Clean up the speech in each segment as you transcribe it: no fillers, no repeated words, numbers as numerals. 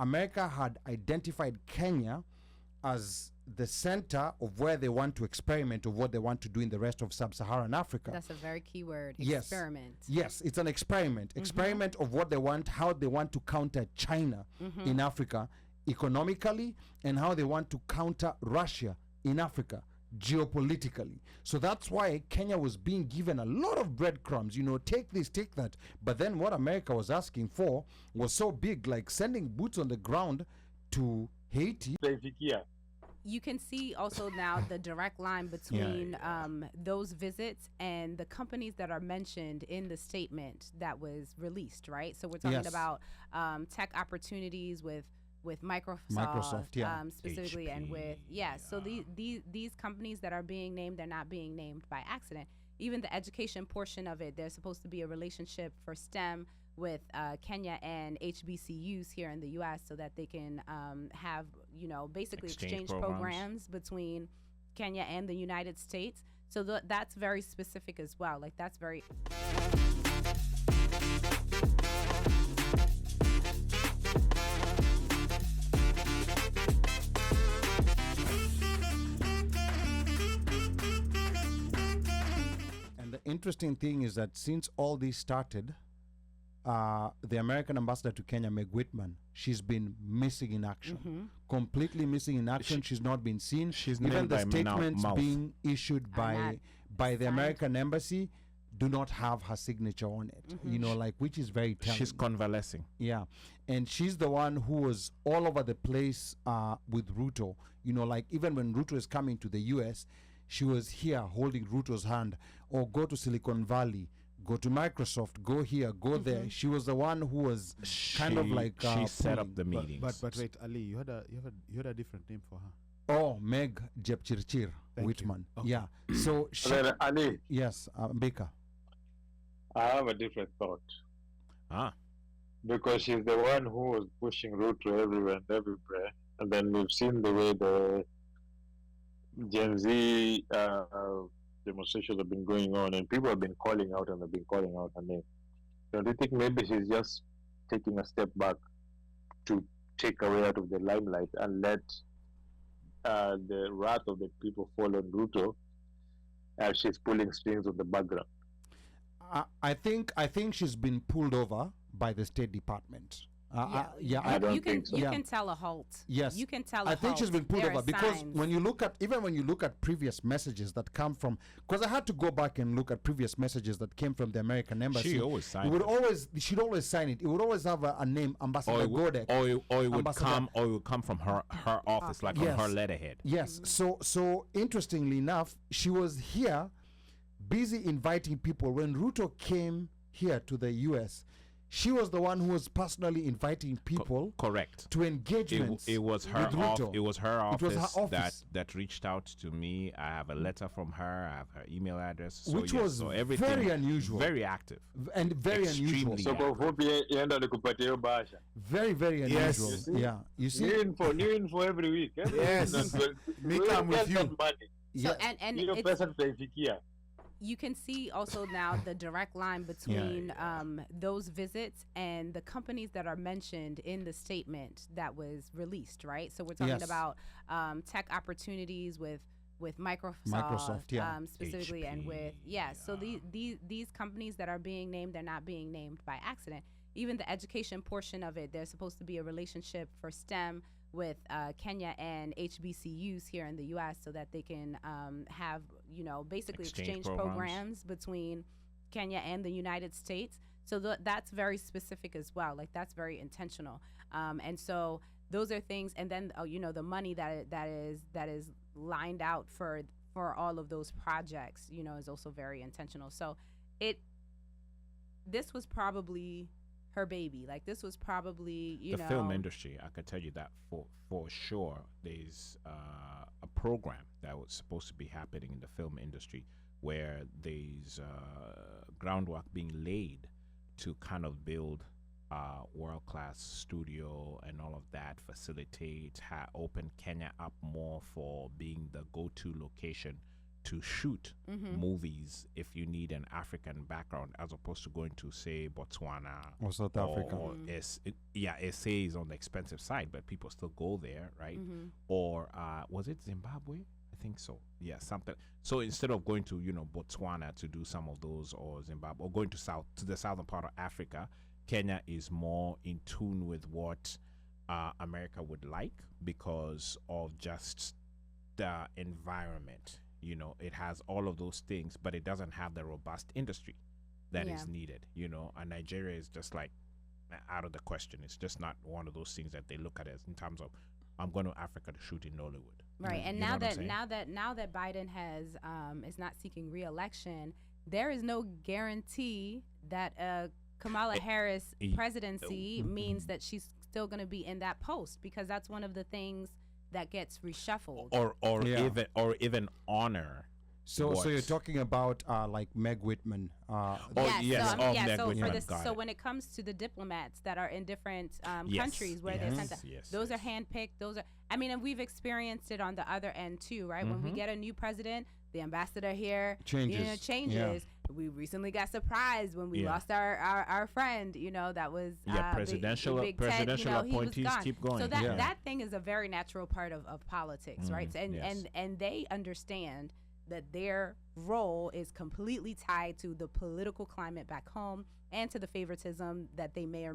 America had identified Kenya as the center of where they want to experiment, of what they want to do in the rest of sub-Saharan Africa. That's a very key word. Yes. Experiment. Yes, it's an experiment. Experiment of what they want, how they want to counter China in Africa economically, and how they want to counter Russia in Africa geopolitically. So that's why Kenya was being given a lot of breadcrumbs, take this, take that. But then what America was asking for was so big, like sending boots on the ground to Haiti. You can see also now the direct line between those visits and the companies that are mentioned in the statement that was released, right? So we're talking about tech opportunities with Microsoft, specifically, HP, and with so these companies that are being named, they're not being named by accident. Even the education portion of it, there's supposed to be a relationship for STEM with Kenya and HBCUs here in the U.S. so that they can have basically exchange programs between Kenya and the United States. So that's very specific as well. Like that's very. The interesting thing is that since all this started, the American ambassador to Kenya, Meg Whitman, she's been missing in action, completely missing in action. She's not been seen. Even the statements being issued by the American embassy do not have her signature on it, which is very telling. She's convalescing. Yeah. And she's the one who was all over the place with Ruto. Even when Ruto is coming to the U.S., she was here holding Ruto's hand, or go to Silicon Valley, go to Microsoft, go here, go there. She was the one who was kind of like she set up the meetings. But wait, Ali, you had a different name for her. Oh, Meg Jepchirchir Whitman. Okay. Yeah. So she, Ali. Yes, Baker. I have a different thought. Because she's the one who was pushing Ruto everywhere and everywhere, and then we've seen the way the Gen Z demonstrations have been going on, and people have been calling out and have been calling out her name. Don't you think maybe she's just taking a step back to take away out of the limelight and let the wrath of the people fall on Ruto as she's pulling strings on the background? I think she's been pulled over by the State Department. You can tell a halt. Yes, you can tell. I think she's been pulled over because when you look at previous messages that come from, because I had to go back and look at previous messages that came from the American embassy. She always signed she'd always sign it. It would always have a name, Ambassador Godek. Or it would come from her office, like on her letterhead. Yes. So interestingly enough, she was here, busy inviting people. When Ruto came here to the U.S., she was the one who was personally inviting people. Correct. To engagements. It was her Ruto. It was her office, office that reaced out to me. I have a letter from her. I have her email address. So which was very unusual. Very active. And very unusual. So very, very unusual. Yes. Yeah. You see? New info every week. Eh? Yes. Me come with you. So and it's, you can see also now the direct line between those visits and the companies that are mentioned in the statement that was released, right? So we're talking about tech opportunities with Microsoft, specifically, HP, and with so these companies that are being named, they're not being named by accident. Even the education portion of it, there's supposed to be a relationship for STEM with Kenya and HBCUs here in the U.S. so that they can have, basically exchange programs between Kenya and the United States. So that's very specific as well. Like that's very intentional. And so those are things. And then, the money that is lined out for all of those projects, is also very intentional. So this was probably her baby. Like this was probably the film industry. I could tell you that for sure. There's a program that was supposed to be happening in the film industry where there's groundwork being laid to kind of build world-class studio and all of that, facilitate, open Kenya up more for being the go-to location to shoot movies if you need an African background, as opposed to going to, say, Botswana Or South Africa. or SA is on the expensive side, but people still go there, right? Or was it Zimbabwe? I think so. Yeah, something. So instead of going to, Botswana to do some of those, or Zimbabwe, or going to the southern part of Africa, Kenya is more in tune with what America would like because of just the environment. It has all of those things, but it doesn't have the robust industry that is needed. And Nigeria is just like out of the question. It's just not one of those things that they look at as in terms of, I'm going to Africa to shoot in Nollywood. Right, and now that Biden has is not seeking re-election, there is no guarantee that Kamala Harris presidency means that she's still going to be in that post, because that's one of the things that gets reshuffled, or even honor. So you're talking about like Meg Whitman. So when it comes to the diplomats that are in different countries where they're sent, those are handpicked. And we've experienced it on the other end too, right? When we get a new president, the ambassador here changes. Yeah. We recently got surprised when we lost our friend, that was presidential appointees keep going. So that thing is a very natural part of politics, right? And they understand that their role is completely tied to the political climate back home and to the favoritism that they may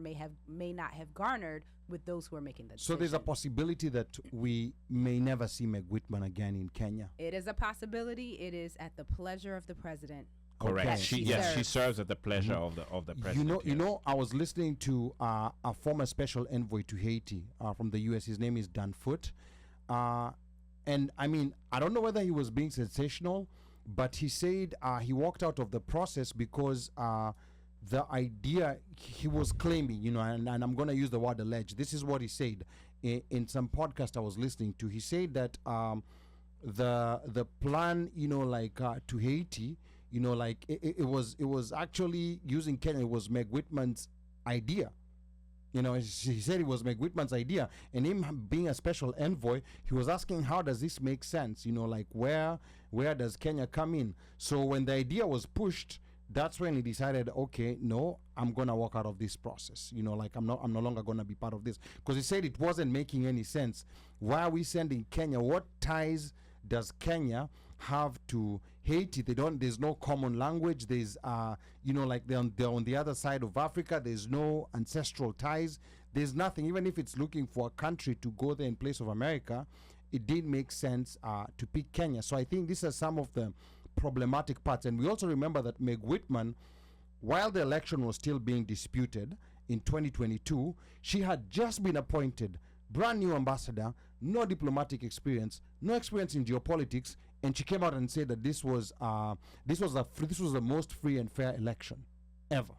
not have garnered with those who are making the decision. So there's a possibility that we may never see Meg Whitman again in Kenya. It is a possibility. It is at the pleasure of the president. Correct. Okay. She serves at the pleasure of the president. I was listening to a former special envoy to Haiti from the U.S. His name is Dan Foote. And I don't know whether he was being sensational, but he said he walked out of the process because the idea he was claiming, and I'm going to use the word alleged. This is what he said in some podcast I was listening to. He said that the plan, to Haiti, it was actually using Kenya. It was Meg Whitman's idea. He said it was Meg Whitman's idea, and him being a special envoy, he was asking, how does this make sense? Where does Kenya come in? So when the idea was pushed, that's when he decided, okay, no, I'm gonna walk out of this process. I'm no longer gonna be part of this, because he said it wasn't making any sense. Why are we sending Kenya? What ties does Kenya have to Haiti? There's no common language. There's they're on the other side of Africa. There's no ancestral ties. There's nothing. Even if it's looking for a country to go there in place of America, it did make sense to pick Kenya. So I think these are some of the problematic parts. And we also remember that Meg Whitman, while the election was still being disputed in 2022, she had just been appointed brand new ambassador, no diplomatic experience, no experience in geopolitics, and she came out and said that this was the most free and fair election ever.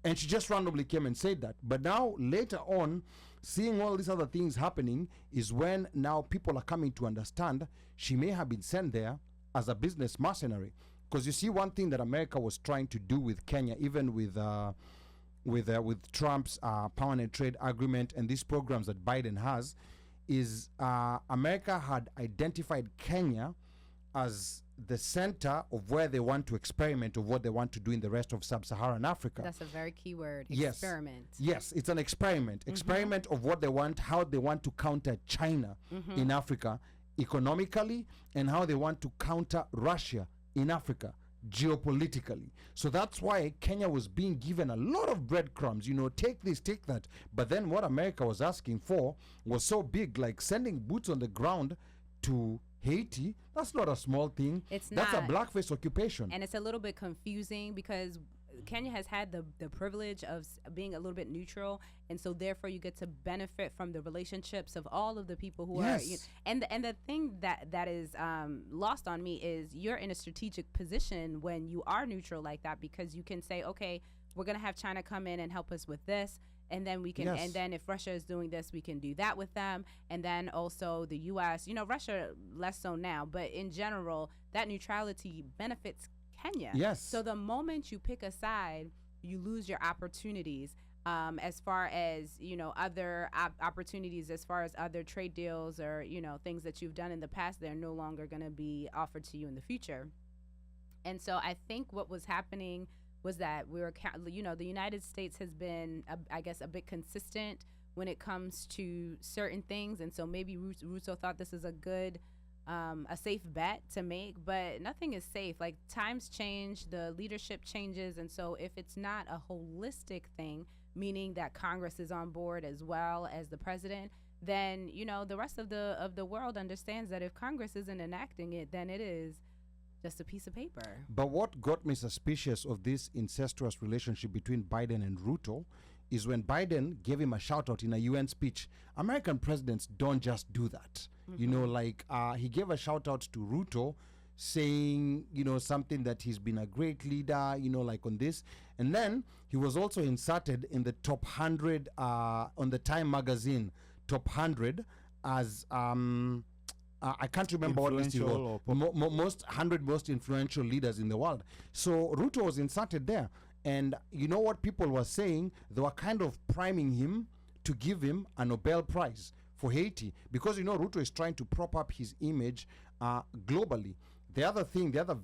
And she just randomly came and said that. But now later on, seeing all these other things happening is when now people are coming to understand she may have been sent there as a business mercenary. Because you see, one thing that America was trying to do with Kenya, even with Trump's permanent trade agreement and these programs that Biden has, is America had identified Kenya as the center of where they want to experiment, of what they want to do in the rest of sub-Saharan Africa. That's a very key word, yes. Experiment. Yes, it's an experiment. Experiment of what they want, how they want to counter China in Africa economically, and how they want to counter Russia in Africa geopolitically. So that's why Kenya was being given a lot of breadcrumbs, take this, take that. But then what America was asking for was so big, like sending boots on the ground to Haiti. That's not a small thing. That's a blackface occupation. And it's a little bit confusing because Kenya has had the privilege of being a little bit neutral, and so therefore you get to benefit from the relationships of all of the people who are. And the thing that is lost on me is you're in a strategic position when you are neutral like that, because you can say, okay, we're gonna have China come in and help us with this, and then we can, and then if Russia is doing this, we can do that with them, and then also the U.S. Russia less so now, but in general, that neutrality benefits Kenya. Yes. So the moment you pick a side, you lose your opportunities. as far as, other opportunities, as far as other trade deals or, things that you've done in the past, they're no longer going to be offered to you in the future. And so I think what was happening was that the United States has been, I guess, a bit consistent when it comes to certain things. And so maybe Russo thought this is a safe bet to make, but nothing is safe. Like, times change, the leadership changes. And so if it's not a holistic thing, meaning that Congress is on board as well as the president, then, the rest of the world understands that if Congress isn't enacting it, then it is just a piece of paper. But what got me suspicious of this incestuous relationship between Biden and Ruto is when Biden gave him a shout out in a UN speech. American presidents don't just do that. He gave a shout out to Ruto saying, something that he's been a great leader, on this. And then he was also inserted in the top 100 on the Time magazine, top 100 as I can't remember what list it was. Most 100 most influential leaders in the world. So Ruto was inserted there. And you know what people were saying? They were kind of priming him to give him a Nobel Prize for Haiti, because Ruto is trying to prop up his image globally. The other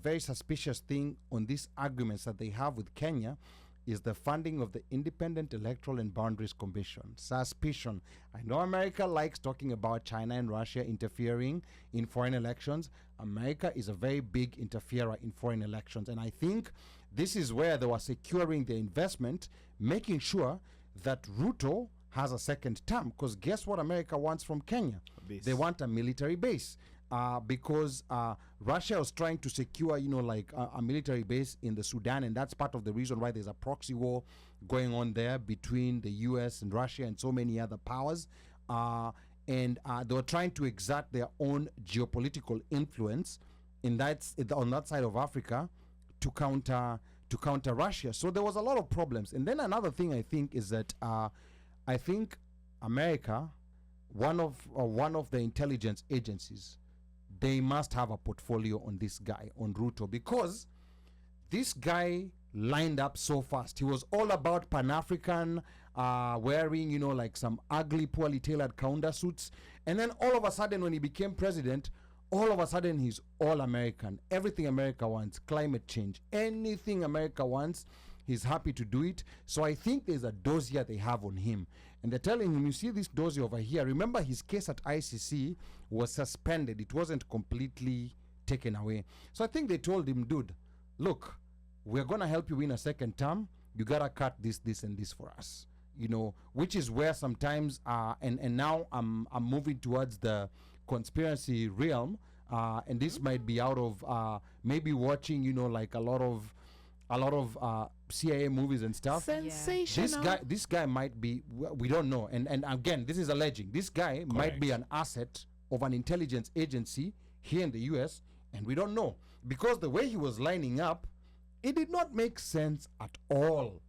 very suspicious thing on these arguments that they have with Kenya is the funding of the Independent Electoral and Boundaries Commission. Suspicion. I know America likes talking about China and Russia interfering in foreign elections. America is a very big interferer in foreign elections. And I think this is where they were securing their investment, making sure that Ruto has a second term. Because guess what America wants from Kenya? They want a military base. Because Russia was trying to secure, a military base in the Sudan, and that's part of the reason why there's a proxy war going on there between the U.S. and Russia and so many other powers. And they were trying to exert their own geopolitical influence on that side of Africa to counter Russia. So there was a lot of problems. And then another thing I think is that I think America, one of the intelligence agencies, they must have a portfolio on this guy, on Ruto, because this guy lined up so fast. He was all about Pan-African, wearing, some ugly, poorly tailored counter suits. And then all of a sudden, when he became president, all of a sudden he's all American. Everything America wants, climate change, anything America wants, he's happy to do it. So I think there's a dossier they have on him. And they're telling him, you see this dossier over here. Remember, his case at ICC was suspended. It wasn't completely taken away. So I think they told him, dude, look, we're going to help you win a second term. You got to cut this, and this for us. Which is where sometimes, and now I'm moving towards the conspiracy realm. And this might be out of maybe watching, a lot of CIA movies and stuff. Sensational. This guy might be, we don't know. And again, this is alleging. This guy might be an asset of an intelligence agency here in the US, and we don't know. Because the way he was lining up, it did not make sense at all.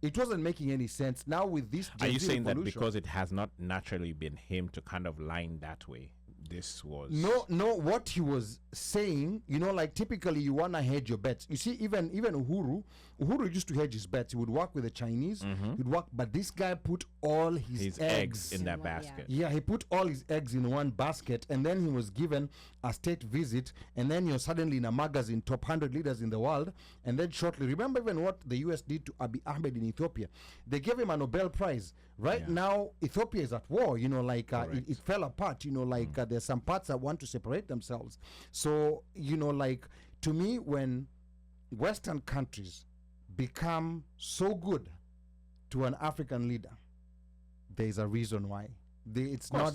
It wasn't making any sense. Now with this Are you saying that because it has not naturally been him to kind of line that way? This was no what he was saying, typically you want to hedge your bets. You see, even Uhuru used to hedge his bets. He would work with the Chinese, he'd work, but this guy put all his eggs in that basket. Yeah, he put all his eggs in one basket, and then he was given a state visit, and then you're suddenly in a magazine, top 100 leaders in the world, and then shortly, remember even what the US did to Abiy Ahmed in Ethiopia? They gave him a Nobel Prize. Right now, Ethiopia is at war, it fell apart, there's some parts that want to separate themselves. So, to me, when Western countries become so good to an African leader, there's a reason why. It's not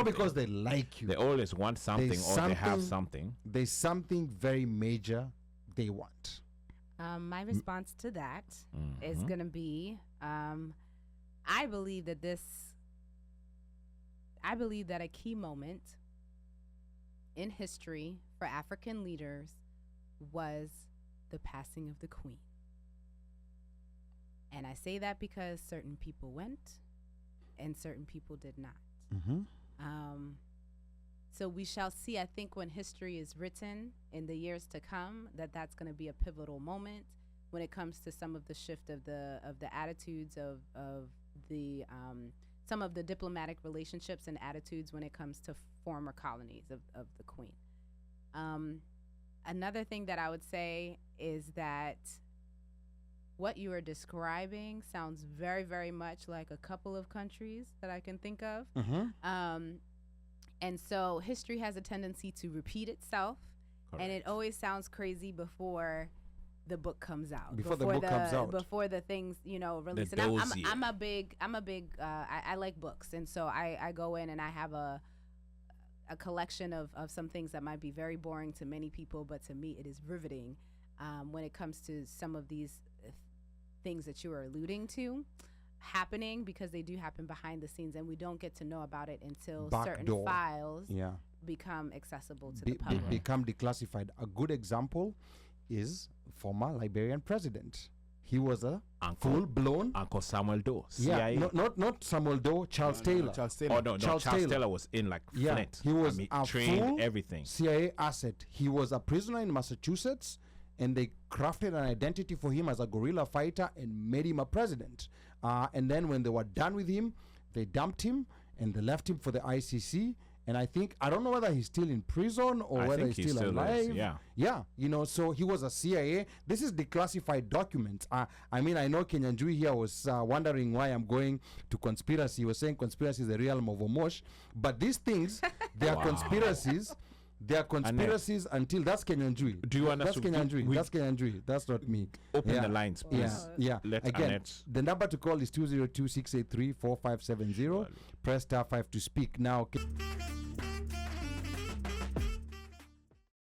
because they like you. They always want something, they have something. There's something very major they want. My response to that is going to be, I believe that a key moment in history for African leaders was the passing of the Queen. And I say that because certain people went and certain people did not. So we shall see, I think, when history is written in the years to come, that's going to be a pivotal moment when it comes to some of the shift of the attitudes of the some of the diplomatic relationships and attitudes when it comes to former colonies of the Queen. Another thing that I would say is that what you are describing sounds very, very much like a couple of countries that I can think of. And so history has a tendency to repeat itself. Correct. And it always sounds crazy before the book comes out. Before the book comes out. Before the things, release. And I'm a big, I like books. And so I go in and I have a collection of some things that might be very boring to many people, but to me it is riveting when it comes to some of these things that you are alluding to happening, because they do happen behind the scenes and we don't get to know about it until certain files become accessible to the public. Become declassified. A good example is former Liberian president. He was a full-blown Uncle Samuel Doe. CIA. Not Samuel Doe. Charles Taylor. Charles Taylor. Oh no, Charles Taylor was in like Flint. He was a trained full everything. CIA asset. He was a prisoner in Massachusetts, and they crafted an identity for him as a guerrilla fighter and made him a president. And then when they were done with him, they dumped him and they left him for the ICC. And I don't know whether he's still in prison or whether he's still alive. Yeah. So he was a CIA. This is declassified documents. I know Kenyan Jui here was wondering why I'm going to conspiracy. He was saying conspiracy is the realm of Omosh. But these things, they are conspiracies. They are conspiracies until that's Kenyan Jui. Do you understand? That's Kenyan Jui. That's Kenyan Jui. That's not me. Open the lines, please. Yeah. Let Again, Annette. the number to call is 202-683-4570. Press *5 to speak now.